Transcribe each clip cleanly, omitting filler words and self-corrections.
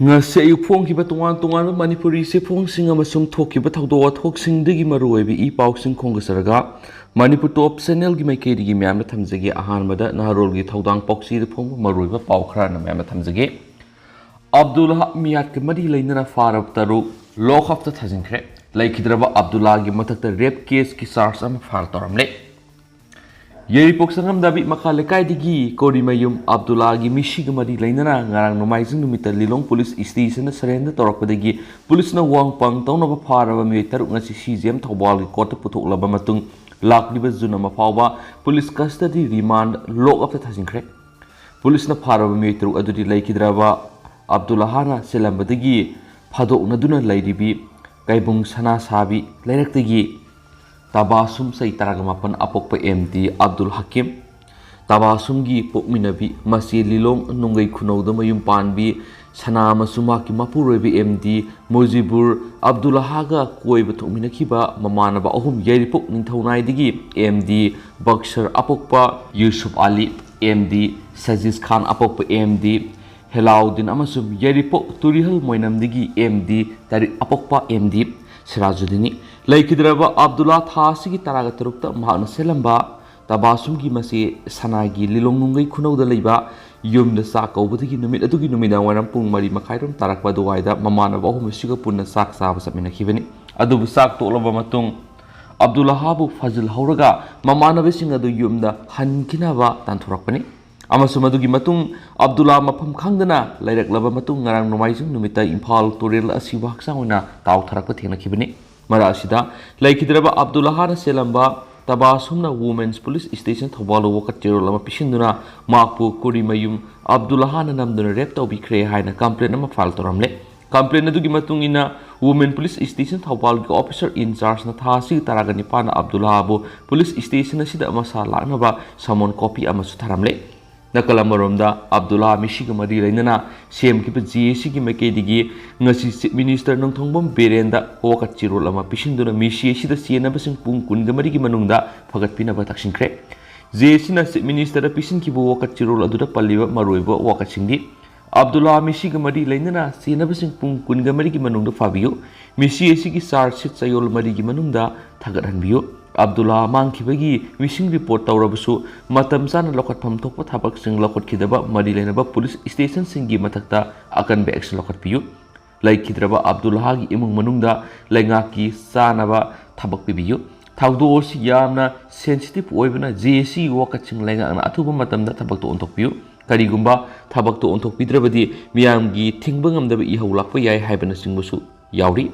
ngase ayu phongkiba tongan manipuri se phongsing amasum thokiba thawdo wathoksingi maruoibi I pausing khongasaraga manipur top channel gi maikei gi myamna thamjage ahanmada naharol gi thawdang poksi de phong maruiba paukhra na myamna thamjage Abdullah miyat ke mari lainana farab taru lock of the thajinkre laikhidraba Abdullah gi mathakta rape case ki charge am file touramle Yeripok sangam dabi makalekai digi korimayum Abdullah gi mishi gamari lainana ngarang nomaising numita lilong police station surrender torakpadagi police na wang pang tawna ba faraba mi taruk ngasi CGM thobal gi court putoklaba matung lakliba zuna mafawba police custody remand lock up the thajingkre police na faraba mi taruk adudi laikidraba Abdullah hana selambadagi phadok na duna lairibi kaibung sana sabi lairaktagi Tabasum say taragamapan apok pa MD Abdul Hakim Tabasum gi pokminabi masi lilong nungay kunaw da mayung panbi sana masumaki mapurebi MD Mujibur Abdullah haga kuway batok minakiba mamana ba ahum yaripok ningthawnay digi MD Baksar apok pa Yusuf Ali MD Sajiz Khan apok pa MD Helauddin amasum yaripok turihal moinam digi MD tari apok pa MD Sirajudini Laikidraba Abdullah Thasigi Taraga Turukta Mahana Selamba Tabasum gi masi sanagi lilong nungai kunau da leiba yum da sak obudigi numit adugi numida waram pung mari makhairum tarakba duwaida mamana ba hum siga punna sak saba samina khibani adubu sak to loba matung Abdullah habu fazil hauraga mamana besing adu yum da hankina ba tanthurakpani amasum adugi matung Abdullah mafam khangdana lairak laba matung ngarang nomaisung numita Imphal Torel asiba haksanguna taw tharakpa thengna khibani Mara asida laikidraba Abdullah hana selamba tabasumna women's police station thobalo wakat tirolama pisinduna makpu korimayum Abdullah hana namduna rape tawbikre haina complaint ama file touramle complaint adugi matungina women police station thobal gi officer in charge na thasi taraga nipana Abdullah abu police station asida amasa laknaba samon copy ama sutharamle Nakalamoromda Abdullah Mishiga Mari Lainana Sem Kipa GC gi Make digi ngasi Chief Minister nang thongbom berenda wakat chirol ama pisinduna mishi sida siena basing pung kun gamari gi manungda phagat pina ba taksinkre GC na Chief Minister da pisin ki bo wakat chirol aduda palliba maroiba wakat singdi Abdullah Mishiga Mari Lainana siena basing pung kun gamari gi manungda fabiyo mishi gi charge sheet sayol mari gi manungda thagat hanbiyo Abdullah mangkhibagi missing report tawrabusu matam sana lokat pham thokpa thabak sing lokot khidaba mari lenaba police station singi mathakta akan be action lokat piyu laikhidraba Abdullah gi imung manungda lainga ki sanaba thabak pibiyu thawdo si yamna sensitive oibna JC wakat sing lainga na athuba matamda thabak to ontok piyu karigumba thabak to ontok pidrabadi miyam gi thingbangam da I hawlakpa yai haibana singbusu yauri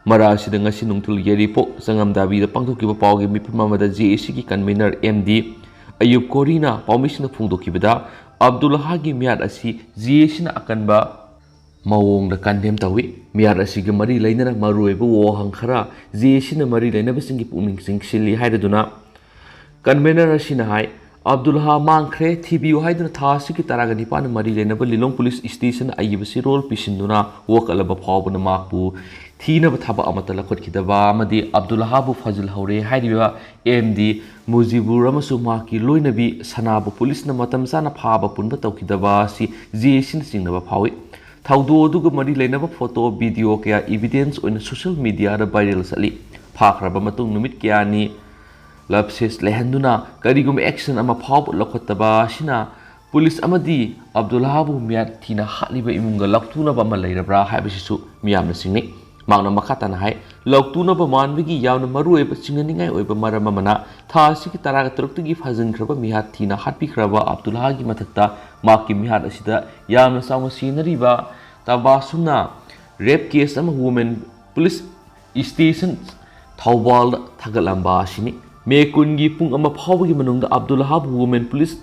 Mara asida ngasi nungtul Yeripok sangam dabi da pangthokiba pawgi mipamamada JAC ki convener MD Ayub-Breaking pawmisina phungdokibada Abdullah gi miyat asi JAC na akanba mawong da condemn tawi miyat asi gi mari lainana maruiba wohang khara JAC na mari lainaba singi puming singshili haiduna convener asina hai Abdullah mangkhre thibiu haiduna thasi ki taraga nipan mari lainaba lilong police station ayibasi role pisinduna wakalaba phawbuna makpu Thina bathaba amata lakot khidaba amadi Abdullah bu fazil haure hairiba MD Mujibur amasu maki loinabi sanabu police na matam sana phaba punba tawkhidaba si JAC singnaba phawi thawdo duga mari lainaba photo video kya evidence on social media da viral sali phakraba matung numit kyani lapses lehanduna karigum action ama phawb lakhotaba sina police amadi Abdullah bu miyat thina haliba imunga laktuna ba malairabra haibasisu miyamna singni Magna makata na hai lautuna ba manbigi yawna maruai ba singaningai oiba marama mana thasi ki taraga turuktugi fazin khraba mihat thina hatpi khraba Abdullah gi mathakta maki mihat asida yamna sauma scenery ba tabasumna rape case ama women police station thawbal thagalamba sini me kungi pung ama phawgi manungda Abdullah women police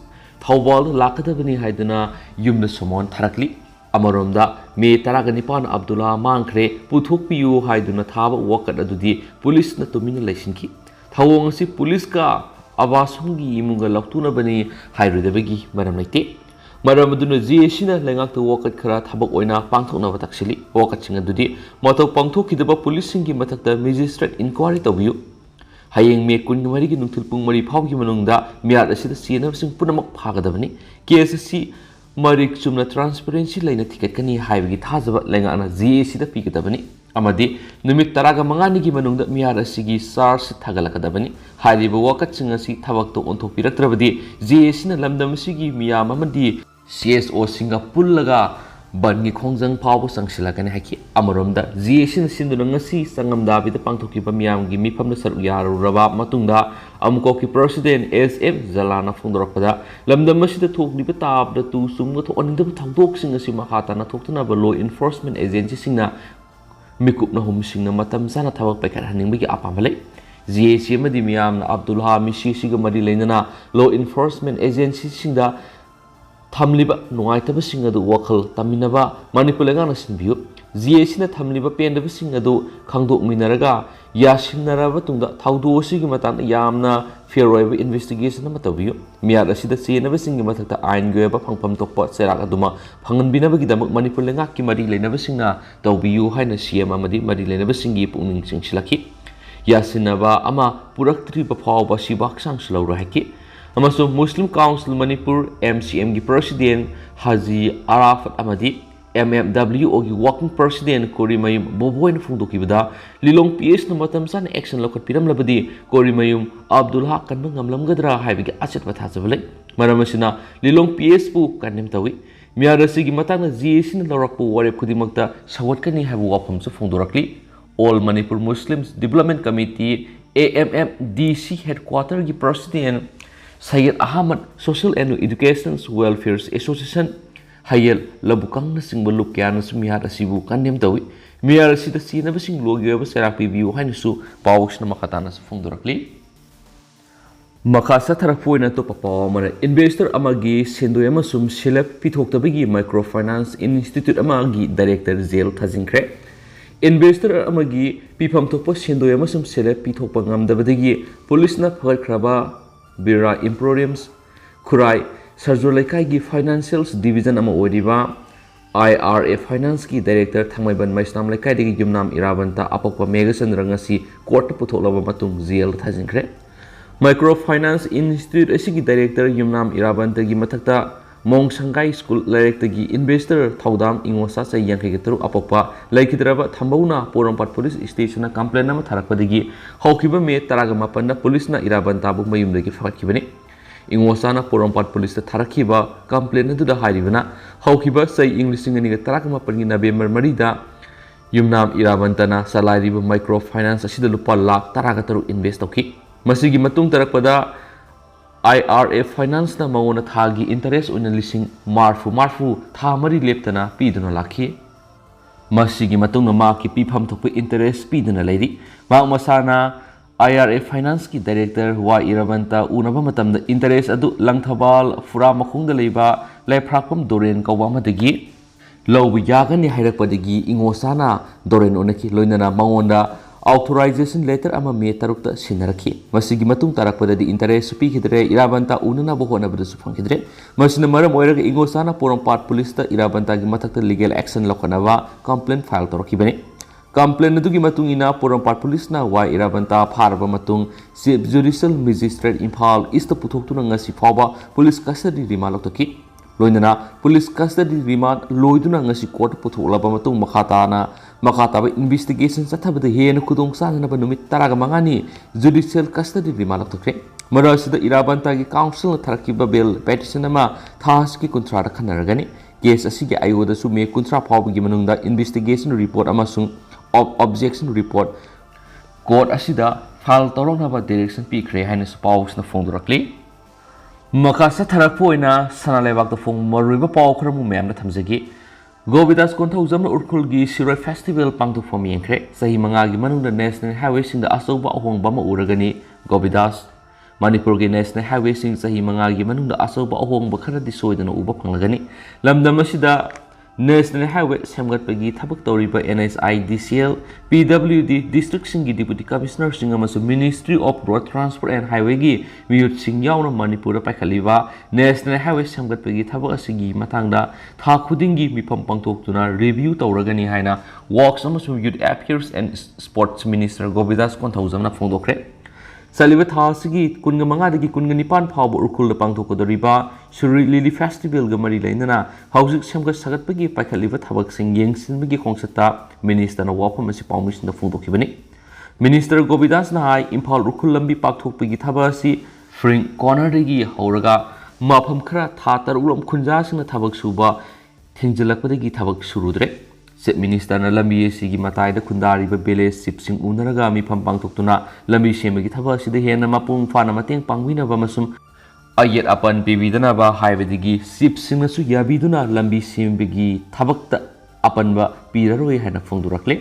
thawbal lakadabani haiduna yumna somon tharakli Amaromda me taraga nipan Abdullah mangkhre puthokpiyu haiduna thaba wakat adudi police na tumina laisinki thawong si police ka abasumgi imunga laktuna bani hairudabagi maram laite maram aduna JAC na lengak to wakat khara thabak oina pangthokna ba taksili wakat singa dudi matok pangthokidaba police singi mathakta magistrate inquiry tabiyu hayeng me kun mari gi nungthul pung mari phawgi manungda miyat asida siena sing punamak phagadabani case si marik chumna transparency laina thikatkani haibagi thajaba lengana GAC da pikadabani amadi numit taraga mangani gi manungda miyar asigi SARS thagalakadabani hariba wakatching asi thabakto onthokpiratrabadi GAC na lamdam asigi miyam amadi CSO singa pullaga bangi khongjang phaw sangsilakani haki amaromda GAC na sinduna ngasi sangamda bida pangthokiba miyam gi mifamna saruk yaruraba matungda amuko ki president SM Zalana phongdorakpada lamdam asida thokliba tabda tu sumga thokaningda thangdok sing asi mahatana thoktuna law enforcement agency singna mikupna humsingna matam sana thabak paikhat haningbagi apamale GAC amadi miyamna Abdullah misi siga mari leinana law enforcement agency singda thamliba nuaitaba sing adu wakhal taminaba manipur lengana sinbiu GAC na thamliba pendaba sing adu khangdok minaraga yasinaraba tungda thaudu sigi matang yamna fair oiba investigation ama tabiu miyar asida senaba singi mathakta ain goeba phangpham tokpa serak aduma phangan binaba gidamak manipur lenga ki mari leinaba singna tawbiu haina CM amadi mari leinaba singi pungning singsilaki yasinaba ama puraktri ba phawba sibak sang slawra haki amasung Muslim Council Manipur MCM gi president Haji Arafat amadi MMWO gi working president Korimayum Boboin phungdokibada lilong PS na matam san action lokot piramlabadi Korimayum Abdullah kanba ngamlamgadra haibigi achet bathajabale maramasina lilong PS pu kanem tawi miyarasi gi matangna GAC na lorakpu warep khudimakta sawatkani haibu wafam su phungdorakli All Manipur Muslims Development Committee AMMDC headquarter gi president Sayyid Ahmad Social and Education Welfare Association Hayel labukang na sing baluk kaya na sumiyar asibu kanem tawi miyar sida sina ba sing logi ba serapi biu hain su pawks na makatana sa phongdorakli makasa tharakpoi na to papaw mara investor amagi sendoy amasum selep pithoktabagi microfinance institute amagi director jail thajingkre investor amagi pifam thokpa sendoy amasum selep pithokpa ngamdabadagi police na phagkraba Bira Emporiums Kurai Sarjolaikai gi Financials Division ama oriba IRA Finance ki Director Thangmaiban Maisnam Laikai digi Yumnam Irabanta apokpa Megasan rangasi court putholaba matung jail thajingkre Microfinance Institute asigi Director Yumnam Irabanta gi mathakta Mong Sangai School Director Investor Thaudam Ingosa sa Yankegitru apokpa Laikidraba Thambuna Porampat Police Station na complaint nama tharakpadagi haukiba me taragama panna police na Irabanta bu mayumdagi fakibani Ingosa na Porampat Police ta tharakiba complaint adu da hairibana haukiba sai English ngani ga taragama pangi November marida Yumnam Irabanta na salary bu microfinance asida lupa lakh taragataru invest toki masigi matung tarakpada IRA Finance na mangona thagi interest una lising marfu thamari leptana piduna lakhi masigi matungna ma ki pifam thokpe interest piduna leiri ma masana IRA Finance ki director wa irabanta unaba matamda interest adu langthabal fura makhungda leiba lephrakpam doren kawba madagi lawbi yagani hairakpadagi ingosana doren onaki loinana mangonda authorization letter ama me tarukta sinaraki masigi matung tarakpadadi interest supi khidre irabanta unana bohona badu sufang khidre masina maram oiraga ingosana Porampat police ta irabanta gi matakta legal action lokanawa complaint file torokibani complaint adu gi matung ina Porampat police na wa irabanta pharba matung chief judicial magistrate Imphal East puthok tuna ngasi phawba police custody remand loktoki loinana police custody remand loiduna ngasi court putholaba matung makataba investigation sathabada hena kudong sanana numit taraga mangani judicial custody remand loktre marasida irabanta gi council na tharakiba bill petition ama thas ki kuntra khanaragani case asigi ayoda su me kuntra phawgi manungda investigation report amasung objection report court asida file torona direction pikre haina spouse na phongdorakli makasa tharakpoina sanalebak da phong maruiba paw khramu mem na thamjagi Govidas Konthaujamna Urkhulgi Siroi Festival pangthokfam yengkhre sahi mangagi manungda national highway singda asoba ahongba ma uragani Govidas Manipur gi national highway sing sahi mangagi manungda asoba ahongba kharadi soidana uba phanglagani lamdam asida national highway semgatpagi thabak toriba NHIDCL PWD district singi deputy commissioner singamasu Ministry of Road Transport and Highway gi miyut sing yauna Manipur pakhaliba national highway semgatpagi thabak asigi matangda tha khudingi mifam pangthoktuna review tawragani haina works amasu youth affairs and sports minister Govidas Konthaujamna phongdokre ꯆꯠꯂꯤꯕ ꯊꯥ ꯑꯁꯤꯒꯤ 25ꯗꯒꯤ 29 ꯐꯥꯎꯕ ꯎꯈ꯭ꯔꯨꯜꯗ ꯄꯥꯡꯊꯣꯛꯀꯗꯧꯔꯤꯕ ꯁꯨꯔꯤ ꯂꯤꯂꯤ ꯐꯦꯁꯇꯤꯚꯦꯜꯒ ꯃꯔꯤ ꯂꯩꯅꯅ ꯍꯧꯖꯤꯛ ꯁꯦꯝꯒꯠ ꯁꯥꯒꯠꯄꯒꯤ ꯄꯥꯏꯈꯠꯂꯤꯕ ꯊꯕꯛꯁꯤꯡ ꯌꯦꯡꯁꯤꯟꯕꯒꯤ ꯈꯣꯡꯆꯠꯇ ꯃꯤꯅꯤꯁꯇꯔꯅ ꯋꯥꯐꯝ ꯑꯁꯤ ꯄꯥꯎꯃꯤꯁꯤꯡꯗ ꯐꯣꯡꯗꯣꯛꯈꯤꯕꯅꯤ꯫ ꯃꯤꯅꯤꯁꯇꯔ ꯒꯣꯕꯤꯟꯗꯥꯁꯅ ꯍꯥꯏ ꯏꯝꯐꯥꯜ ꯎꯈ꯭ꯔꯨꯜ ꯂꯝꯕꯤ ꯄꯥꯛꯊꯣꯛꯄꯒꯤ ꯊꯕꯛ ꯑꯁꯤ ꯐ꯭ꯔꯤꯡ ꯀꯣꯔꯅꯔꯗꯒꯤ ꯍꯧꯔꯒ ꯃꯐꯝ ꯈꯔ ꯊꯥ 6ꯔꯣꯝ ꯈꯨꯟꯖꯥꯁꯤꯡꯅ ꯊꯕꯛ ꯁꯨꯕ ꯊꯤꯡꯖꯤꯜꯂꯛꯄꯗꯒꯤ ꯊꯕꯛ ꯁꯨꯔꯨꯗ꯭ꯔꯦ꯫ ꯆꯤꯞ ꯃꯤꯅꯤꯁꯇꯔꯅ ꯂꯝꯕꯤ ꯑꯁꯤꯒꯤ ꯃꯇꯥꯏꯗ ꯈꯨꯟꯗꯥꯔꯤꯕ ꯚꯤꯂꯦꯖ ꯆꯤꯞꯁꯤꯡ ꯎꯅꯔꯒ ꯃꯤꯐꯝ ꯄꯥꯡꯊꯣꯛꯇꯨꯅ ꯂꯝꯕꯤ ꯁꯦꯝꯕꯒꯤ ꯊꯕꯛ ꯑꯁꯤꯗ ꯍꯦꯟꯅ ꯃꯄꯨꯡ ꯐꯥꯅ ꯃꯇꯦꯡ ꯄꯥꯡꯕꯤꯅꯕ ꯑꯃꯁꯨꯡ ꯑꯌꯦꯠ ꯑꯄꯟ ꯄꯤꯕꯤꯗꯅꯕ ꯍꯥꯏꯕꯗꯒꯤ ꯆꯤꯞꯁꯤꯡꯅꯁꯨ ꯌꯥꯕꯤꯗꯨꯅ ꯂꯝꯕꯤ ꯁꯦꯝꯕꯒꯤ ꯊꯕꯛꯇ ꯑꯄꯟꯕ ꯄꯤꯔꯔꯣꯏ ꯍꯥꯏꯅ ꯐꯣꯡꯗꯣꯔꯛꯂꯦ꯫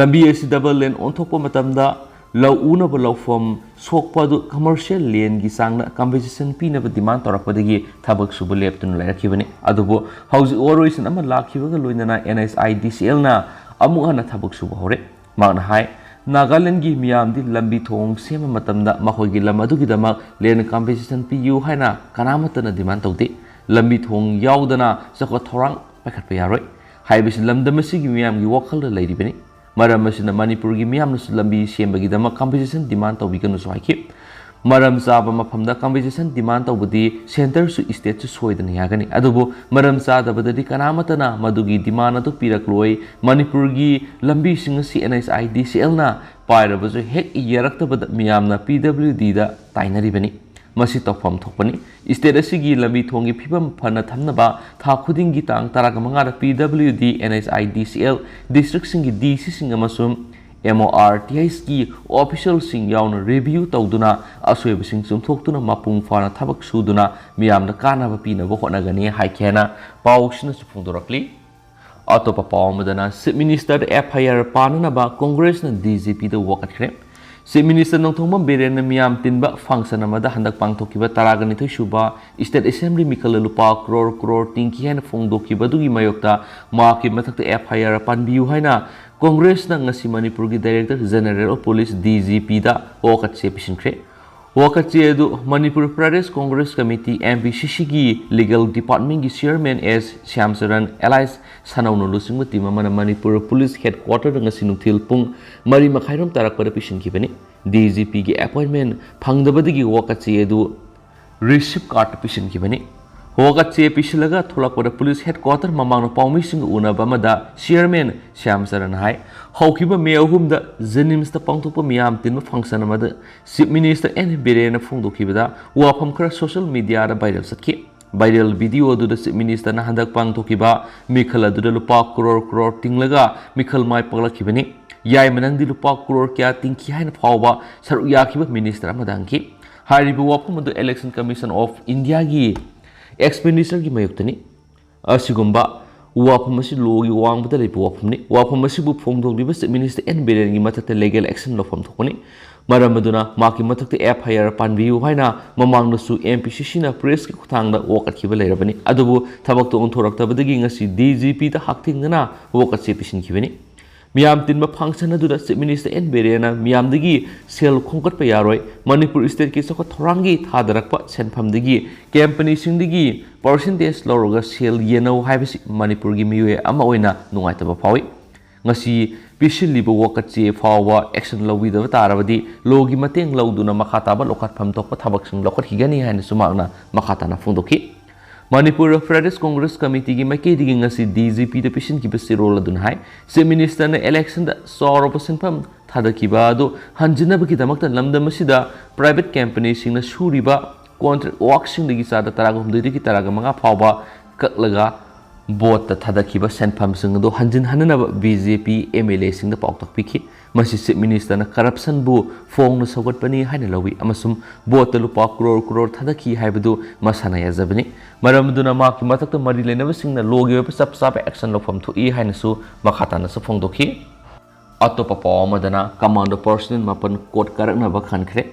ꯂꯝꯕꯤ ꯑꯁꯤ ꯗꯕꯜ ꯂꯦꯟ ꯑꯣꯟꯊꯣꯛꯄ ꯃꯇꯝꯗ ꯂꯧ ꯎꯅꯕ ꯂꯧꯐꯝ ꯁꯣꯛꯄ ꯑꯗꯨ ꯀꯃꯔꯁꯤꯌꯦꯜ ꯂꯦꯟꯒꯤ ꯆꯥꯡꯗ ꯀꯝꯄꯦꯟꯁꯦꯁꯟ ꯄꯤꯅꯕ ꯗꯤꯃꯥꯟ ꯇꯧꯔꯛꯄꯗꯒꯤ ꯊꯕꯛ ꯁꯨꯕ ꯂꯦꯞꯇꯨꯅ ꯂꯩꯔꯛꯈꯤꯕꯅꯤ꯫ ꯑꯗꯨꯕꯨ ꯍꯧꯖꯤꯛ ꯋꯥꯔꯣꯏꯁꯤꯟ ꯑꯃ ꯂꯥꯛꯈꯤꯕꯒ ꯂꯣꯏꯅꯅ NHIDCLꯅ ꯑꯃꯨꯛ ꯍꯟꯅ ꯊꯕꯛ suba hore. Magna hai Nagalandgi miyamdi lambi thong sema matamda makhoi lam adugidamak len compensation piyu haina kanamatana demand tawti lambi thong yaudana sakwa thorang pakhat pa yaroi haibis lamdamasigi miyamgi wakhal leiribani maram asina Manipur gi miyamnasu lambi sembagi dama compensation demand tawbikanu so haiki maram chaba mafamda compensation demand tawbudi center su state su soidana yagani adubu maram chadabadadi kanamatana madugi demand adu pirakloi Manipur gi lambi singasi NHIDCL na pairabasu hek yaraktabada miyamna PWD da tainaribani masi tawfam thokpani state asigi lambi thongi phibam phana thamnaba tha khudingi tang taragamanga PWD NHIDCL district singi DC singa masum MORTIS ki official sing yauna review tawduna asweb sing chumthoktuna mapung fana thabak suduna miyamna kanaba pinaba honagani haikena pawsina sufungdorakli atopa pawmadana Chief Minister FIR pananaba Congress na DGP da wakatkre Chief Minister nongthongma berena miyam tinba function amada handak pangthokiba taragani thoisuba State Assembly mikala lupa crore tingki haina phongdokiba dugi mayokta maki mathakta FIR panbiu haina Congress na ngasi Manipur gi Director General of Police DGP da wakatse pishinkre wakatse edu Manipur Pradesh Congress Committee MPCC gi Legal Department gi Chairman S Shyamsaran Allies Sanaunu lusingma timamana Manipur Police Headquarter ngasi nungthil pung mari makhairom tarakpada pishinkibani DGP gi appointment phangdabadigi wakatse edu receipt card pishinkibani wakatse pishilaga tholakpada police headquarter mamangna pawmising unabamada chairman Shyamsaran hai haukiba me ahumda Jenims ta pangthokpa miyam tinma function amada Chief Minister N Birena phongdokibada wafam khara social media da viral satki viral video du da Chief Minister na handak pangthokiba mikhala du da lupa crore tinglaga mikhal mai paglakibani yai manangdi lupa crore kya tingki haina phawba saru yakiba minister amadangki haribu wafam du Election Commission of India gi expenditure gi mayuktani asigumba wafam asi logi wangbada lepu wafamni wafam asi bu phongdokliba Chief Minister N Biren gi mathakta legal action lofam thokoni maramaduna maki mathakta FIR panbiu haina mamangnasu MPCC na press ki khuthangda wakatkiba leirabani adubu thabakto onthoraktabadagi ngasi DGP ta hakthingna wakatse pisinkhibani miyam tinba function aduda Chief Minister N Birena miyamdagi sel khongkat pa yaroi Manipur state ki sakwa thorangi thadarakpa senphamdagi company singdagi percentage loroga sel yenau haibisi Manipur gi miwe ama oina nungaitaba phawi ngasi pisiliba wakatse phawa action lawidaba tarabadi logi mateng lawduna makhataba lokatpham tokpa thabaksing lokathigani haina sumakna makhatana phongdoki Manipur Pradesh Congress Committee gi makedigi ngasi DGP da pishin ki besirol adun hai Chief Minister na election da 100% pham thadakiba adu hanjinabagi damakta lamdamasida private company singna suriba contract work sing digi sada taragum digi taraga manga phawba kaklaga boat ta thadakiba senpham sing do hanjin hanana BJP MLA sing da pautak pikhi masi Chief Minister na corruption bu fong na sagat pani haina lawi amasum boat ta lupa crore thadaki haibadu masana yazabani maramduna maki matakta mari lenaba singna logi web sap action lofam thu haina su makhatana sa phongdokhi atopa pawamadana commando person mapan court karakna ba khankhre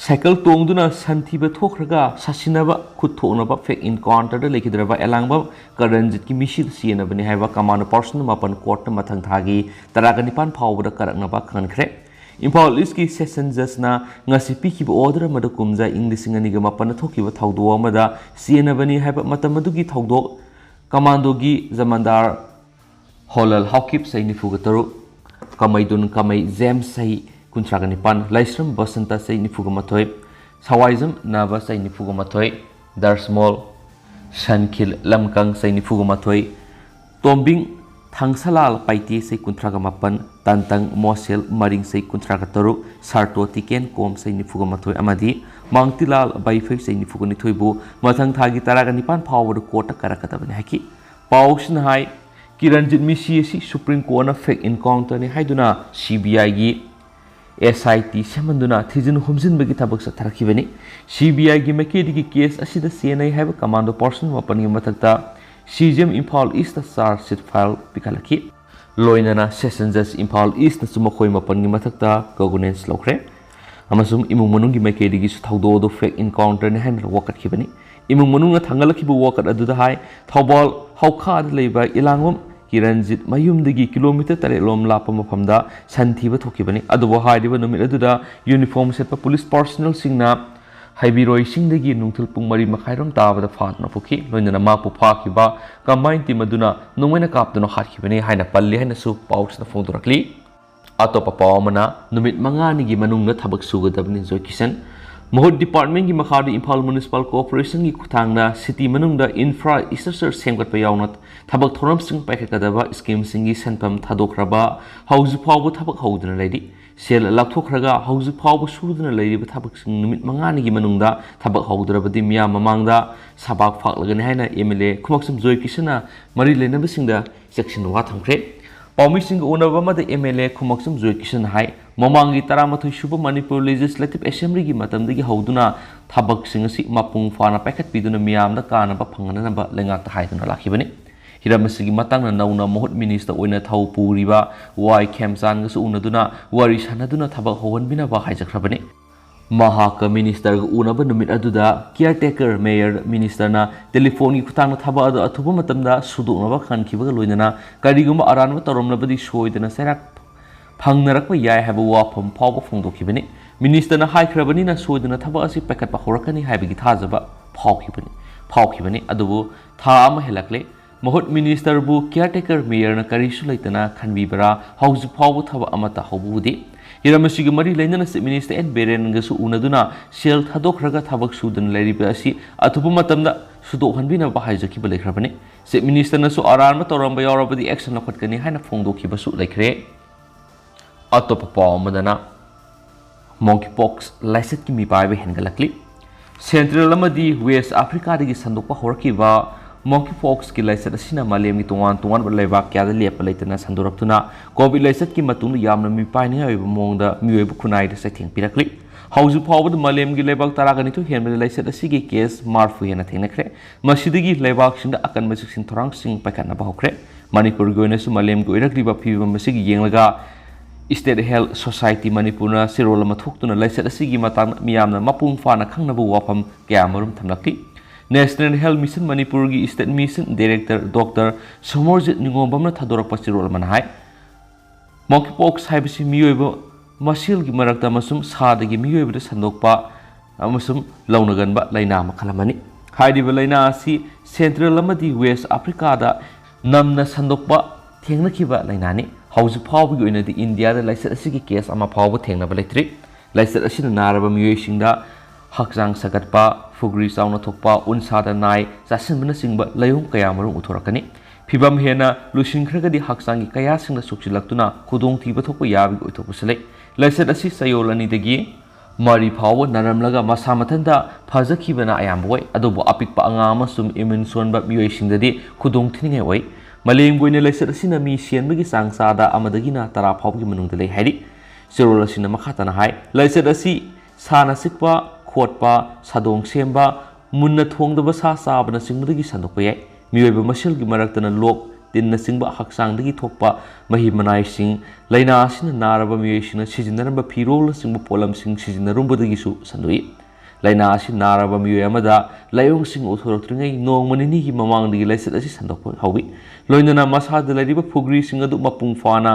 cycle tongduna santiba thokraga sasinaba khutthonaba fake encounter da lekidraba elangba karanjit ki misi siena bani haiba commando person mapan court na mathang thagi taragani phawba da karakna ba khankhre Impal East ki session just na ngasi piki ba order mada kumja English ngani ga mapan thoki ba thawdo amada siena bani haiba matamadu gi thawdo commando gi zamandar holal hawkip sai ni fuga taru kamaidun kamai jam sai कुंथ्रागनिपान Laishram Basanta चै निफुगमाथोय सवाइजम नाबा चै निफुगमाथोय दर्शमोल शनखिल लमकंग चै निफुगमाथोय तोम्बिंग थांगसलाल पाइते चै कुंथ्रागमापन तंतंग Mosel मरिंग चै कुंथ्रागतरुक सार्तो तिकेन कोम चै निफुगमाथोय अमादि मांगतिलाल बाइफै चै निफुगनिथोयबु मथंग थागी तरागनिपान फावबद court करकदबनि hockey पाउसन हाय किरणजित मिसी supreme court fake encounter ने हाइदुना CBI की SIT सेमंदुना थिजिन हुमजिनबगी थबक सथरखिबनि CBI की मकेदी की केस असिदा सेनै हाइब कमांडो पर्सन वपन मथकता CGM Imphal east charge sheet file पिखलखि लोइनना सेशन जज इम्फाल ईस्ट नसु मखोय मपन मथकता गवर्नेंस लौख्रे अमसुम इमुंग मनुंग की मकेदी की थौदो फेक इनकाउंटर ने हाइन वकटखिबनि इमुंग मनुंग थांगलखिबु वकट अदुदा हाय थौबाल हौखाद लेबा इलांगम किरणजित मयुमदगी किलोमीटर 3 लोम लाप मफमदा संथीब थोकिबनि अदुबो हाइदिबा नुमित अदुदा यूनिफॉर्म सेटपा पुलिस पर्सनल सिंगना हाइबिरोय सिंगदगी नुंथुल पुंग मरी मखाइरोम ताबदा फातना फुखि लोइनना मापु फाखिबा कंबाइन टीम अदुना नोंगैना कापदनो हाखिबनि हाइना पल्ली हाइनसु पाउसना फोंदोरक्ली अतोपा पावमना नुमित मंगानिगी मनुंगना थबक सुगदबनि जोय किशन महूत डिपार्टमेंट की मखाद इम्फाल म्युनिसिपल कोऑपरेशन की खुथांगना सिटी मनुंगदा इंफ्रास्ट्रक्चर सेमगतपा यावना थबक थोरमसिंग पाइखकदबा स्कीमसिंगी सेनफम थादोखरबा हौजि फावबो थबक हौदना लैदि सेल लाथोखरगा हौजि फावबो सुदना लैरिबा थबकसिंग नुमित मंगानिगी मनुंगदा थबक हौदरबदि मिया ममांगदा सबाक फाकलगनि हाइना MLA खुमक्सम जोय किशना मरि लेनबसिंगदा सेक्शन वा थंख्रे पाउमिसिंग उनबमद MLA खुमक्सम जोय किशन हाय ममांगी 13 सुब मणिपुर लेजिस्लेटिव असेंबली की मतमदगी हौदुना थबकसिंग असि मपुंग फाना पाइखटपिदुना मियामदा कानबा फंगननबा लेंगाता हाइदुना लाखिबनि हिरमसिगी मतंग नौना मोहत मिनिस्टर ओइना थौ पुरिबा वाई खेमचानगसु उनदुना वारी सानदुना थबक हौहनबिनबा हाइजखरबनि महाका मिनिस्टर उनब नुमित अदुदा केयरटेकर मेयर मिनिस्टरना टेलीफोन की खुतांग थबक अदु अथुबा मतमदा सुदोनबा खनखिबगा लोइनना करिगुम अरानबा तोरमलबदि सोइदना सेराक फंगनरकबा याय हाइबा वाफम फावबा फोंदोखिबनि मिनिस्टरना हाइख्रबनिना सोइदना थबक असि पैकटपा हौरकनि हाइबगी थाजबा फावखिबनि अदुबु था अमा हेलकले महूत मिनिस्टर बु केयरटेकर मेयर न करिसु लैतना खनबिबरा हौजि फावबा थबक अमता हौबुदि हिरमसिगी मरी लेनना चीफ मिनिस्टर एन बेरेन गसु उनदुना सेल थादोखरगा थबक सुदन लैरिबा असि अथुबा मतमदा सुदोहनबिनबा हाइजखिबा लेख्रबनि चीफ मिनिस्टर नसु अरानबा तोरमबा यावरबदि एक्शन लखटकनि हाइना फोंदोखिबसु लेख्रे अतोप पावमदना मोंकीपॉक्स लाइसेट की मिपाइबा हेनगलकली सेंट्रल अमदी वेस्ट अफ्रीका दगी संदोकपा होरकिबा मोंकीपॉक्स की लाइसेट असिना मालेमगी तोंगान लेबाक क्यादा लेप लेतना संदोरक्तुना कोविड लाइसेट की मतुंग यामना मिपाइने हाइबा मोंगदा मियोइबु खुनाइदा सैथेंग पिरकली हौजु फावबद मालेमगी लेबाक तरागनिथु हेनबद लाइसेट असिगी केस मार्फु हेना थेंगनख्रे मसिदगी लेबाकसिंदा अकनबा सिक्सिन थोरांगसिंग पाइखनबा हौख्रे मणिपुर गोइनसु मालेमगी ओइरक्लिबा फिबम मसिगी येंगलगा स्टेट हेल्थ सोसाइटी मणिपुरना सिरोल अमा थोक्तुना लाइसेट असिगी मतांग मियामना मपुंग फाना खंगनबा वाफम कयामरुम थमलक्ली नेशनल हेल्थ मिशन मणिपुर की स्टेट मिशन डायरेक्टर डॉक्टर समोरजित निगोबमना थादोरकपा सिरोल अमना हाय मोंकीपॉक्स हाइबसि मियोइबा मसिल की मरक्ता मसुम सादगी मियोइबदा संदोकपा अमसुम लौनगनबा लैना मखलमनि हाइदिबा लैना असि सेंट्रल अमदी वेस्ट अफ्रीका दा नमना संदोकपा थेंगनखिबा लैनानि हौजि फावबगी ओइनदि इंडिया दा लाइसेट असिगी केस अमा फावबा थेंगनबा लेत्रि लाइसेट असिना नारबा मियोइसिंदा हकजांग सगतपा फुगरी चाउना थोकपा उनसादा नाय चासिनबना सिंगबा लयों कयामरुं उथोरकनि फिबम हेना लुसिंख्रगदि हकजांगी कयासिंगदा सुक्सिलक्तुना खुदोंथीबा थोकपा याबिग ओइथोकपसले लाइसेट असि सयोल अनिदगी मरी फावबा नरमलगा मसा मथंदा फजखिबना अयामबोय अदुबो अपिकपा अंगा अमसुम इम्यून सोनबा मियोइसिंगदि खुदोंथिनिङै ओइ मलेमगोइने लाइसेट असिना मी सेनबगी चांगसादा अमदगिना तरा फावबगी मनुंगदा लै हाइरि सिरोल असिना मखातना हाय लाइसेट असि साना सिकपा खोटपा सादोंग सेमबा मुन्ना थोंगदबा सा चाबना सिंगदगी संदोकपा याय मियोइबा मसेलगी मरक्तना लोक तिन्ना सिंगबा हकसांगदगी थोकपा मही मनाइसिंग लैना असिना नारबा मियोइसिंगना सिजिनरबा फिरोल सिंगबा पोलमसिंग सिजिनरुंबदगिसु संदोइ लैना असि नारबा मियोइ अमदा लायोंसिंग उथोरक्तृङै नोंगमनिनि की ममांगदगी लाइसेट असि संदोकपा हौबि लोइनना मसादा लैरिबा फुगरीसिंग अदु मपुंग फाना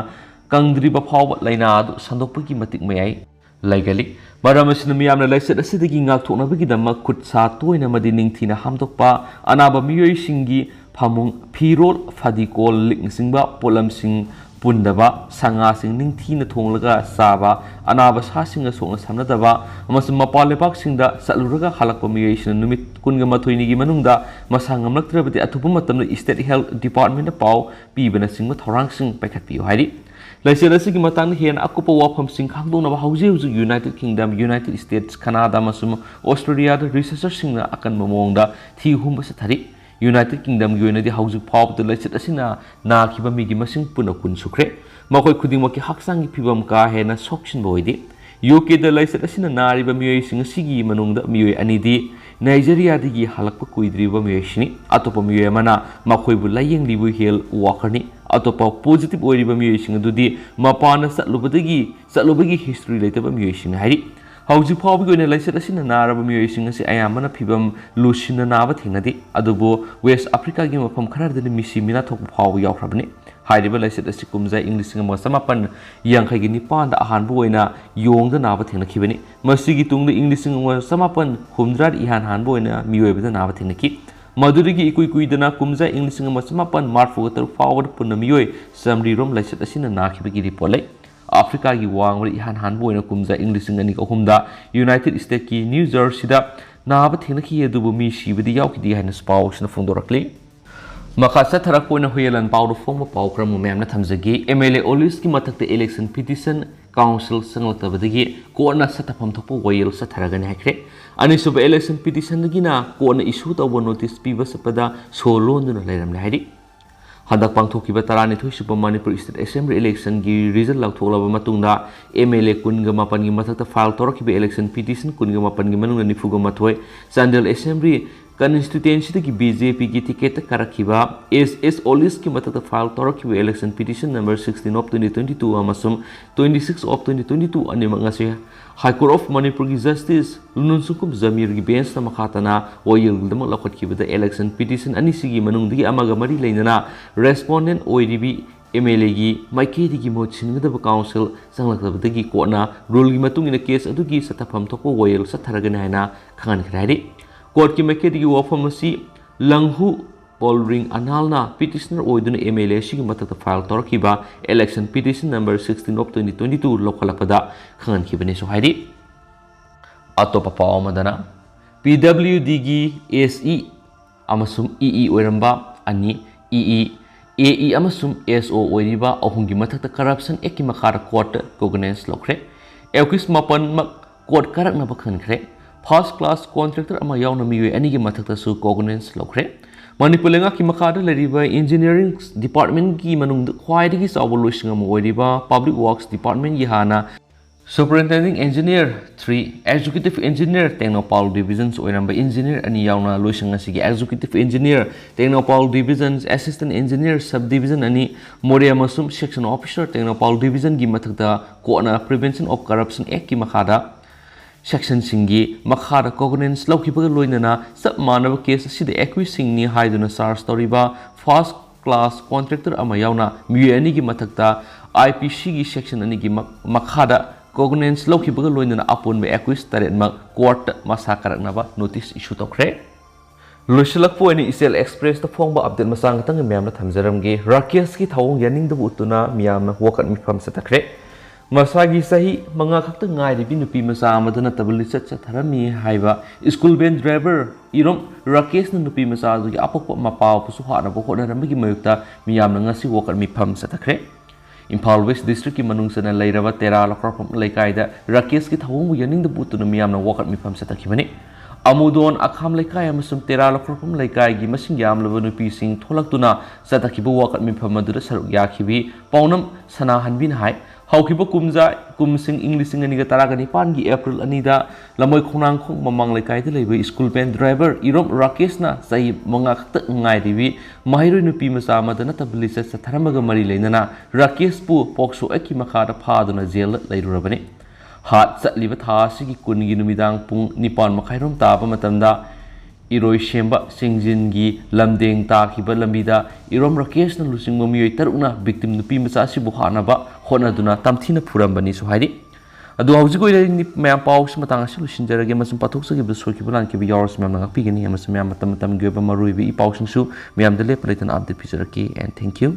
कंगद्रिबा फावबा लैना अदु संदोकपगी मतिक मयाइ लैगली मरम असिना मियामना lysate असिदगी ngaktoknabagidamak khutsa toina madi ningthina hamdokpa anaba miyoisingi phamung phirol fadikol lingsingba polamsing ꯄꯨꯟꯗꯕ ꯁꯉꯥꯁꯤꯡ ꯅꯤꯡꯊꯤꯅ ꯊꯣꯡꯂꯒ ꯆꯥꯕ ꯑꯅꯥꯕ ꯁꯥꯁꯤꯡꯒ ꯁꯣꯛꯅ ꯁꯝꯅꯗꯕ ꯑꯃꯁꯨꯡ ꯃꯄꯥꯟ ꯂꯩꯕꯥꯛꯁꯤꯡꯗ ꯆꯠꯂꯨꯔꯒ ꯍꯜꯂꯛꯄ ꯃꯤꯑꯣꯏꯁꯤꯡꯅ ꯅꯨꯃꯤꯠ 12ꯅꯤꯒꯤ ꯃꯅꯨꯡꯗ ꯃꯁꯥ ꯉꯝꯂꯛꯇ꯭ꯔꯕꯗꯤ ꯑꯊꯨꯕ ꯃꯇꯝꯗ ꯁ꯭ꯇꯦꯠ ꯍꯦꯜꯊ ꯗꯤꯄꯥꯔꯠꯃꯦꯟꯠꯗ ꯄꯥꯎ ꯄꯤꯕꯅꯆꯤꯡꯕ ꯊꯧꯔꯥꯡꯁꯤꯡ ꯄꯥꯏꯈꯠꯄꯤꯌꯨ ꯍꯥꯏꯔꯤ ꯂꯩꯆꯠ ꯑꯁꯤꯒꯤ ꯃꯇꯥꯡꯗ ꯍꯦꯟꯅ ꯑꯀꯨꯞꯄ ꯋꯥꯐꯝꯁꯤꯡ ꯈꯪꯗꯣꯛꯅꯕ ꯍꯧꯖꯤꯛ ꯌꯨꯅꯥꯏꯇꯦꯗ ꯀꯤꯡꯗꯝ ꯌꯨꯅꯥꯏꯇꯦꯗ ꯁ꯭ꯇꯦꯠꯁ ꯀꯅꯥꯗꯥ ꯑꯃꯁꯨꯡ ꯑꯣꯁꯇ꯭ꯔꯦꯂꯤꯌꯥꯗ ꯔꯤꯁꯔꯆꯔꯁꯤꯡꯅ ꯑꯀꯟꯕ ꯃꯑꯣꯡꯗ ꯊꯤ ꯍꯨꯝꯕ ꯆꯠꯊꯔꯤ ꯌꯨꯅꯥꯏꯇꯦꯗ ꯀꯤꯡꯗꯝꯒꯤ ꯑꯣꯏꯅꯗꯤ ꯍꯧꯖꯤꯛ ꯐꯥꯎꯕꯗ ꯂꯩꯆꯠ ꯑꯁꯤꯅ ꯅꯥꯈꯤꯕ ꯃꯤꯒꯤ ꯃꯁꯤꯡ ꯄꯨꯟꯅ 10 ꯁꯨꯈ꯭ꯔꯦ ꯃꯈꯣꯏ ꯈꯨꯗꯤꯡꯃꯛꯀꯤ ꯍꯛꯆꯥꯡꯒꯤ ꯐꯤꯕꯝ ꯀꯥ ꯍꯦꯟꯅ ꯁꯣꯛꯆꯤꯟꯕ ꯑꯣꯏꯗꯦ ꯌꯨꯀꯦꯗ ꯂꯩꯆꯠ ꯑꯁꯤꯅ ꯅꯥꯔꯤꯕ ꯃꯤꯑꯣꯏꯁꯤꯡ ꯑꯁꯤꯒꯤ ꯃꯅꯨꯡꯗ ꯃꯤꯑꯣꯏ ꯑꯅꯤꯗꯤ ꯅꯥꯏꯖꯦꯔꯤꯌꯥꯗꯒꯤ ꯍꯜꯂꯛꯄ ꯀꯨꯏꯗ꯭ꯔꯤꯕ ꯃꯤꯑꯣꯏꯁꯤꯡꯅꯤ ꯑꯇꯣꯞꯄ ꯃꯤꯑꯣꯏ ꯑꯃꯅ ꯃꯈꯣꯏꯕꯨ ꯂꯥꯌꯦꯡꯂꯤꯕ ꯍꯦꯜꯊ ꯋꯥꯀꯔꯅꯤ ꯑꯇꯣꯞꯄ ꯄꯣꯖꯤꯇꯤꯚ ꯑꯣꯏꯔꯤꯕ ꯃꯤꯑꯣꯏꯁꯤꯡ ꯑꯗꯨꯗꯤ ꯃꯄꯥꯟꯗ ꯆꯠꯂꯨꯕꯒꯤ ꯍꯤꯁꯇ꯭ꯔꯤ ꯂꯩꯇꯕ ꯃꯤꯑꯣꯏꯁꯤꯡꯅꯤ ꯍꯥꯏꯔꯤ ꯍꯧꯖꯤꯛ ꯐꯥꯎꯕꯒꯤ ꯑꯣꯏꯅ ꯂꯩꯆꯠ ꯑꯁꯤꯅ ꯅꯥꯔꯕ ꯃꯤꯑꯣꯏꯁꯤꯡ ꯑꯁꯤ ꯑꯌꯥꯝꯕꯅ ꯐꯤꯕꯝ ꯂꯨꯁꯤꯟꯅ ꯅꯥꯕ ꯊꯦꯡꯅꯗꯦ ꯑꯗꯨꯕꯨ ꯋꯦꯁ ꯑꯐ꯭ꯔꯤꯀꯥꯒꯤ ꯃꯐꯝ ꯈꯔꯗꯗꯤ ꯃꯤꯁꯤ ꯃꯤꯅꯥ ꯊꯣꯛꯄ ꯐꯥꯎꯕ ꯌꯥꯎꯈ꯭ꯔꯕꯅꯤ ꯍꯥꯏꯔꯤꯕ ꯂꯩꯆꯠ ꯑꯁꯤ ꯀꯨꯝꯖꯥ ꯏꯪ 1959ꯗ ꯑꯍꯥꯟꯕ ꯑꯣꯏꯅ ꯌꯣꯡꯗ ꯅꯥꯕ ꯊꯦꯡꯅꯈꯤꯕꯅꯤ ꯃꯁꯤꯒꯤ ꯇꯨꯡꯗ ꯏꯪ 1960ꯗ ꯏꯍꯥꯟ ꯍꯥꯟꯕ ꯑꯣꯏꯅ ꯃꯤꯑꯣꯏꯕꯗ ꯅꯥꯕ ꯊꯦꯡꯅꯈꯤ ꯃꯗꯨꯗꯒꯤ ꯏꯀꯨꯏ ꯀꯨꯏꯗꯅ ꯀꯨꯝꯖꯥ ꯏꯪ 1963 ꯐꯥꯎꯕꯗ ꯄꯨꯟꯅ ꯃꯤꯑꯣꯏ 100 ꯂꯩꯆꯠ ꯑꯁꯤꯅ ꯅꯥꯈꯤꯕꯒꯤ ꯔꯤꯄꯣꯔꯠ ꯂꯩ ꯑꯐ꯭ꯔꯤꯀꯥꯒꯤ ꯋꯥꯡꯃꯗ ꯏꯍꯥꯟ ꯍꯥꯟꯕ ꯑꯣꯏꯅ ꯀꯨꯝꯖꯥ ꯏꯪ 2003ꯗ ꯌꯨꯅꯥꯏꯇꯦꯗ ꯁ꯭ꯇꯦꯠꯀꯤ ꯅ꯭ꯌꯨ ꯖꯔꯁꯤꯗ ꯅꯥꯕ ꯊꯦꯡꯅꯈꯤ ꯑꯗꯨꯕꯨ ꯃꯤ ꯁꯤꯕꯗꯤ ꯌꯥꯎꯈꯤꯗꯦ ꯍꯥꯏꯅ ꯄꯥꯎ ꯑꯁꯤꯅ ꯐꯣꯡꯗꯣꯔꯛꯂꯤ ꯃꯈꯥ ꯆꯠꯊꯔꯛꯄ ꯑꯣꯏꯅ ꯍꯨꯌꯦꯂꯟ ꯄꯥꯎꯗ ꯐꯣꯡꯕ ꯄꯥꯎ ꯈꯔ ꯃꯌꯥꯝꯅ ꯊꯝꯖꯒꯦ MLA ꯑꯣꯂꯤꯁꯀꯤ ꯃꯊꯛꯇ ꯏꯂꯦꯛꯁꯟ ꯄꯤꯇꯤꯁꯟ ꯀꯥꯎꯟꯁꯤꯜ ꯆꯪꯂꯛꯇꯕꯗꯒꯤ ꯀꯣꯔꯠꯅ ꯆꯠꯊꯐꯝ ꯊꯣꯛꯄ ꯋꯥꯌꯦꯜ ꯆꯠꯊꯔꯒꯅꯤ ꯍꯥꯏꯈ꯭ꯔꯦ ꯑꯅꯤꯁꯨꯕ ꯏꯂꯦꯛꯁꯟ ꯄꯤꯇꯤꯁꯟꯗꯒꯤꯅ ꯀꯣꯔꯠꯅ ꯏꯁꯨ ꯇꯧꯕ ꯅꯣꯇꯤꯁ ꯄꯤꯕ ꯆꯠꯄꯗ ꯁꯣ ꯂꯣꯟꯗꯨꯅ ꯂꯩꯔꯝꯂꯦ ꯍꯥꯏꯔꯤ ꯍꯟꯗꯛ ꯄꯥꯡꯊꯣꯛꯈꯤꯕ 12ꯁꯨꯕ ꯃꯅꯤꯄꯨꯔ ꯁ꯭ꯇꯦꯠ ꯑꯦꯁꯦꯝꯕ꯭ꯂꯤ ꯏꯂꯦꯛꯁꯟꯒꯤ ꯔꯤꯖꯜ ꯂꯥꯎꯊꯣꯛꯂꯕ ꯃꯇꯨꯡꯗ MLA 19ꯒꯤ ꯃꯊꯛꯇ ꯐꯥꯏꯜ ꯇꯧꯔꯛꯈꯤꯕ ꯏꯂꯦꯛꯁꯟ ꯄꯤꯇꯤꯁꯟ 19ꯒꯤ ꯃꯅꯨꯡꯗ 92 ꯆꯥꯟꯗꯦꯜ ꯑꯦꯁꯦꯝꯕ꯭ꯂꯤ ꯀꯟꯁꯇꯤꯇꯨꯌꯦꯟꯁꯤꯗꯒꯤ BJPꯒꯤ ꯇꯤꯀꯦꯠꯇ ꯀꯥꯔꯛꯈꯤꯕ S ꯑꯣꯂꯤꯁꯀꯤ ꯃꯊꯛꯇ ꯐꯥꯏꯜ ꯇꯧꯔꯛꯈꯤꯕ ꯏꯂꯦꯛꯁꯟ ꯄꯤꯇꯤꯁꯟ ꯅꯝꯕꯔ 16/2022 ꯑꯃꯁꯨꯡ 26/2022 ꯑꯅꯤꯃꯛ ꯉꯁꯤ ꯍꯥꯏꯀꯣꯔꯠ ꯑꯣꯐ ꯃꯅꯤꯄꯨꯔꯒꯤ ꯖꯁꯇꯤꯁ ꯂꯨꯅꯨꯟꯁꯨꯀꯨꯝ ꯖꯃꯤꯔꯒꯤ ꯕꯦꯟꯁꯅ ꯃꯈꯥ ꯇꯥꯅ ꯋꯥꯌꯦꯜꯒꯤꯗꯃꯛ ꯂꯧꯈꯠꯈꯤꯕꯗ ꯏꯂꯦꯛꯁꯟ ꯄꯤꯇꯤꯁꯟ ꯑꯅꯤꯁꯤꯒꯤ ꯃꯅꯨꯡꯗꯒꯤ ꯑꯃꯒ ꯃꯔꯤ ꯂꯩꯅꯅ ꯔꯦꯁꯄꯣꯟꯗꯦꯟꯠ ꯑꯣꯏꯔꯤꯕꯤ MLAꯒꯤ ꯃꯥꯏꯀꯩꯗꯒꯤ ꯃꯍꯨꯠ ꯁꯤꯟꯒꯗꯕ ꯀꯥꯎꯟꯁꯤꯜ ꯆꯪꯂꯛꯇꯕꯗꯒꯤ ꯀꯣꯔꯠꯅ ꯔꯨꯜꯒꯤ ꯃꯇꯨꯡꯏꯟꯅ ꯀꯦꯁ ꯑꯗꯨꯒꯤ ꯆꯠꯊꯐꯝ ꯊꯣꯛꯄ ꯋꯥꯌꯦꯜ ꯆꯠꯊꯔꯒꯅꯤ ꯍꯥꯏꯅ ꯈꯪꯍꯟꯈ꯭ꯔꯦ ꯍꯥꯏꯔꯤ ꯀꯣꯔꯠꯀꯤ ꯃꯥꯏꯀꯩꯗꯒꯤ ꯋꯥꯐꯝ ꯑꯁꯤ ꯂꯪꯍꯨ ꯄꯣꯜꯔꯤꯡ ꯑꯅꯥꯜꯅ ꯄꯤꯇꯤꯁꯅꯔ ꯑꯣꯏꯗꯨꯅ MLA ꯑꯁꯤꯒꯤ ꯃꯊꯛꯇ ꯐꯥꯏꯜ ꯇꯧꯔꯛꯈꯤꯕ ꯏꯂꯦꯛꯁꯟ ꯄꯤꯇꯤꯁꯟ ꯅꯝꯕꯔ 16/2022 ꯂꯧꯈꯠꯂꯛꯄꯗ ꯈꯪꯍꯟꯈꯤꯕꯅꯦꯁꯨ ꯍꯥꯏꯔꯤ ꯑꯇꯣꯞꯄ ꯄꯥꯎ ꯑꯃꯗꯅ PWDꯒꯤ SE ꯑꯃꯁꯨꯡ EE ꯑꯣꯏꯔꯝꯕ ꯑꯅꯤ EE AE ꯑꯃꯁꯨꯡ SO ꯑꯣꯏꯔꯤꯕ ꯑꯍꯨꯝꯒꯤ ꯃꯊꯛꯇ ꯀꯔꯞꯁꯟ ꯑꯦꯛꯀꯤ ꯃꯈꯥꯗ ꯀꯣꯔꯠꯇ ꯀꯣꯒꯅꯦꯟꯁ ꯂꯧꯈ꯭ꯔꯦ ꯑꯦꯀ꯭ꯌꯨꯁ 9ꯃꯛ ꯀꯣꯔꯠ ꯀꯥꯔꯛꯅꯕ ꯈꯟꯈ꯭ꯔꯦ ꯐꯥꯔꯁꯠ ꯀ꯭ꯂꯥꯁ ꯀꯣꯟꯇ꯭ꯔꯦꯛꯇꯔ ꯑꯃ ꯌꯥꯎꯅ ꯃꯤꯑꯣꯏ ꯑꯅꯤꯒꯤ ꯃꯊꯛꯇꯁꯨ ꯀꯣꯒꯅꯦꯟꯁ ꯂꯧꯈ꯭ꯔꯦ ꯃꯅꯤꯄꯨꯔ ꯂꯩꯉꯥꯛꯀꯤ ꯃꯈꯥꯗ ꯂꯩꯔꯤꯕ ꯏꯟꯖꯤꯅꯤꯌꯔꯤꯡ ꯗꯤꯄꯥꯔꯠꯃꯦꯟꯠꯒꯤ ꯃꯅꯨꯡꯗ ꯈ꯭ꯋꯥꯏꯗꯒꯤ ꯆꯥꯎꯕ ꯂꯣꯏꯁꯪ ꯑꯃ ꯑꯣꯏꯔꯤꯕ ꯄꯕ꯭ꯂꯤꯛ ꯋꯥꯔꯛꯁ ꯗꯤꯄꯥꯔꯠꯃꯦꯟꯠꯒꯤ ꯍꯥꯟꯅ ꯁꯨꯄꯔꯤꯟꯇꯦꯟꯗꯤꯡ ꯏꯟꯖꯤꯅꯤꯌꯔ 3 ꯑꯦꯛꯖꯤꯀ꯭ꯌꯨꯇꯤꯚ ꯏꯟꯖꯤꯅꯤꯌꯔ ꯇꯦꯛꯅꯣꯄꯥꯜ ꯗꯤꯕꯤꯖꯟꯁ ꯑꯣꯏꯔꯝꯕ ꯏꯟꯖꯤꯅꯤꯌꯔ ꯑꯅꯤ ꯌꯥꯎꯅ ꯂꯣꯏꯁꯪ ꯑꯁꯤꯒꯤ ꯑꯦꯛꯖꯤꯀ꯭ꯌꯨꯇꯤꯚ ꯏꯟꯖꯤꯅꯤꯌꯔ ꯇꯦꯛꯅꯣꯄꯥꯜ ꯗꯤꯕꯤꯖꯟꯁ ꯑꯦꯁꯤꯁꯇꯦꯟꯠ ꯏꯟꯖꯤꯅꯤꯌꯔ ꯁꯕ ꯗꯤꯕꯤꯖꯟ ꯑꯅꯤ ꯃꯣꯔꯦ ꯑꯃꯁꯨꯡ ꯁꯦꯛꯁꯟ ꯑꯣꯐꯤꯁꯔ ꯇꯦꯛꯅꯣꯄꯥꯜ ꯗꯤꯕꯤꯖꯟꯒꯤ ꯃꯊꯛꯇ ꯀꯣꯔꯠꯅ ꯄ꯭ꯔꯤꯚꯦꯟꯁꯟ ꯑꯣꯐ ꯀꯔꯞꯁꯟ ꯑꯦꯛꯀꯤ ꯃꯈꯥꯗ ꯁꯦꯛꯁꯟꯁꯤꯡꯒꯤ ꯃꯈꯥꯗ ꯀꯣꯒꯅꯦꯟꯁ ꯂꯧꯈꯤꯕꯒ ꯂꯣꯏꯅꯅ ꯆꯞ ꯃꯥꯟꯅꯕ ꯀꯦꯁ ꯑꯁꯤꯗ ꯑꯦꯀ꯭ꯌꯨꯁꯁꯤꯡꯅꯤ ꯍꯥꯏꯗꯨꯅ ꯆꯥꯔꯖ ꯇꯧꯔꯤꯕ ꯐꯥꯔꯁꯠ ꯀ꯭ꯂꯥꯁ ꯀꯣꯟꯇ꯭ꯔꯦꯛꯇꯔ ꯑꯃ ꯌꯥꯎꯅ ꯃꯤꯑꯣꯏ ꯑꯅꯤꯒꯤ ꯃꯊꯛꯇ IPCꯒꯤ ꯁꯦꯛꯁꯟ ꯑꯅꯤꯒꯤ ꯃꯈꯥꯗ ꯀꯣꯒꯅꯦꯟꯁ ꯂꯧꯈꯤꯕꯒ ꯂꯣꯏꯅꯅ ꯑꯄꯨꯟꯕ ꯑꯦꯀ꯭ꯌꯨꯁ 8ꯃꯛ ꯀꯣꯔꯠꯇ ꯃꯁꯥ ꯀꯥꯔꯛꯅꯕ ꯅꯣꯇꯤꯁ ꯏꯁꯨ ꯇꯧꯈ꯭ꯔꯦ ꯂꯣꯏꯁꯤꯜꯂꯛꯄ ꯑꯣꯏꯅ ꯏꯆꯦꯜ ꯑꯦꯛꯁꯄ꯭ꯔꯦꯁꯇ ꯐꯣꯡꯕ ꯑꯞꯗꯦꯠ ꯃꯆꯥ ꯈꯛꯇꯪ ꯃꯌꯥꯝꯅ ꯊꯝꯖꯔꯝꯒꯦ ꯔꯥꯀꯦꯁꯀꯤ ꯊꯧꯑꯣꯡ ꯌꯥꯅꯤꯡꯗꯕ ꯎꯠꯇꯨꯅ ꯃꯤꯌꯥꯝꯅ ꯋꯥꯀꯠ ꯃꯤꯐꯝ ꯆꯠꯊꯈ꯭ꯔꯦ ꯃꯁꯥꯒꯤ ꯆꯍꯤ 5 ꯈꯛꯇ ꯉꯥꯏꯔꯤꯕꯤ ꯅꯨꯄꯤ ꯃꯆꯥ ꯑꯃꯗ ꯅꯠꯇꯕ ꯂꯤꯆꯠ ꯆꯠꯊꯔꯝꯃꯤ ꯍꯥꯏꯕ ꯁ꯭ꯀꯨꯜ ꯚꯦꯟ ꯗ꯭राꯏꯚꯔ ꯏꯔꯣꯝ ꯔꯥꯀꯦꯁꯅ ꯅꯨꯄꯤ ꯃꯆꯥ ꯑꯗꯨꯒꯤ ꯑꯄꯣꯛꯄ ꯃꯄꯥꯕꯨꯁꯨ ꯍꯥꯠꯅꯕ ꯍꯣꯠꯅꯔꯝꯕꯒꯤ ꯃꯥꯌꯣꯛꯇ ꯃꯤꯌꯥꯝꯅ ꯉꯁꯤ ꯋꯥꯀꯠ ꯃꯤꯐꯝ ꯆꯠꯊꯈ꯭ꯔꯦ ꯏꯝꯐꯥꯜ ꯋꯦꯁ ꯗꯤꯁꯇ꯭ꯔꯤꯛꯀꯤ ꯃꯅꯨꯡꯆꯟꯅ ꯂꯩꯔꯕ ꯇꯦꯔꯥ ꯂꯧꯈ꯭ꯔꯐꯝ ꯂꯩꯀꯥꯏꯗ ꯔꯥꯀꯦꯁꯀꯤ ꯊꯧꯑꯣꯡꯕꯨ ꯌꯥꯅꯤꯡꯗꯕ ꯎꯠꯇꯨꯅ ꯃꯤꯌꯥꯝꯅ ꯋꯥꯀꯠ ꯃꯤꯐꯝ ꯆꯠꯊꯈꯤꯕꯅꯤ ꯑꯃꯨꯗꯣꯟ ꯑꯈꯥꯝ ꯂꯩꯀꯥꯏ ꯑꯃꯁꯨꯡ ꯇꯦꯔꯥ ꯂꯧꯈ꯭ꯔꯐꯝ ꯂꯩꯀꯥꯏꯒꯤ ꯃꯁꯤꯡ ꯌꯥꯝꯂꯕ ꯅꯨꯄꯤꯁꯤꯡ ꯊꯣꯛꯂꯛꯇꯨꯅ ꯆꯠꯊꯈꯤꯕ ꯋꯥꯀꯠ ꯃꯤꯐꯝ ꯑꯗꯨꯗ ꯁꯔꯨꯛ ꯌꯥꯈꯤꯕꯤ ꯄꯥꯎꯅꯝ ꯁꯅꯥꯍꯟꯕꯤꯅ ꯍꯥꯏ ꯍꯧꯈꯤꯕ ꯀꯨꯝꯁꯤꯡ ꯏꯪ 2019ꯒꯤ ꯑꯦꯄ꯭ꯔꯤꯜ 2ꯗ ꯂꯃꯣꯏ ꯈꯣꯡꯅꯥꯡꯈꯣꯡ ꯃꯃꯥꯡ ꯂꯩꯀꯥꯏꯗ ꯂꯩꯕ ꯁ꯭ꯀꯨल ꯚꯦꯟ ꯗ꯭राꯏꯚꯔ ꯏꯔꯣꯝ ꯔꯥꯀꯦꯁꯅ ꯆꯍꯤ 5 ꯈꯛꯇ ꯉꯥꯏꯔꯤꯕꯤ ꯃꯍꯩꯔꯣꯏ ꯅꯨꯄꯤ ꯃꯆꯥ ꯑꯃꯗ ꯅꯠꯇꯕ ꯂꯤꯆꯠ ꯆꯠꯊꯔꯝꯕꯒ ꯃꯔꯤ ꯂꯩꯅꯅ ꯔꯥꯀꯦꯁꯄꯨ ꯄꯣꯛꯁꯣ ꯑꯦꯛꯀꯤ ꯃꯈꯥꯗ ꯐꯥꯗꯨꯅ ꯖꯦꯜꯗ ꯂꯩꯔꯨꯔꯕꯅꯤ ꯍꯥꯠ ꯆꯠꯂꯤꯕ ꯊꯥ ꯑꯁꯤꯒꯤ 10ꯒꯤ ꯅꯨꯃꯤꯗꯥꯡ ꯄꯨꯡ 9:30 ꯇꯥꯕ ꯃꯇꯝꯗ इरोइसेंबा सिंजिनगी लमदेंग ताखिबा लंबीदा इरोम राकेशना लुचिंगबा मियोय तरुकना विक्टिम नुपी मचासिबु हानाबा होनादुना तमथिना फुरंबनी सुहाइरि अदु हौजिक ओइरनि मयाम पाउस मतंग असि लुसिंजरगे मसुम पाथोकसगिबु सोकिबु लानकिबु यावरस मयाम नगापिगनि मसुम मयाम मतम मतम गेबा मरुइबि इ पाउसिंसु मयाम दले प्लेटन अपडेट पिजरके एंड थैंक यू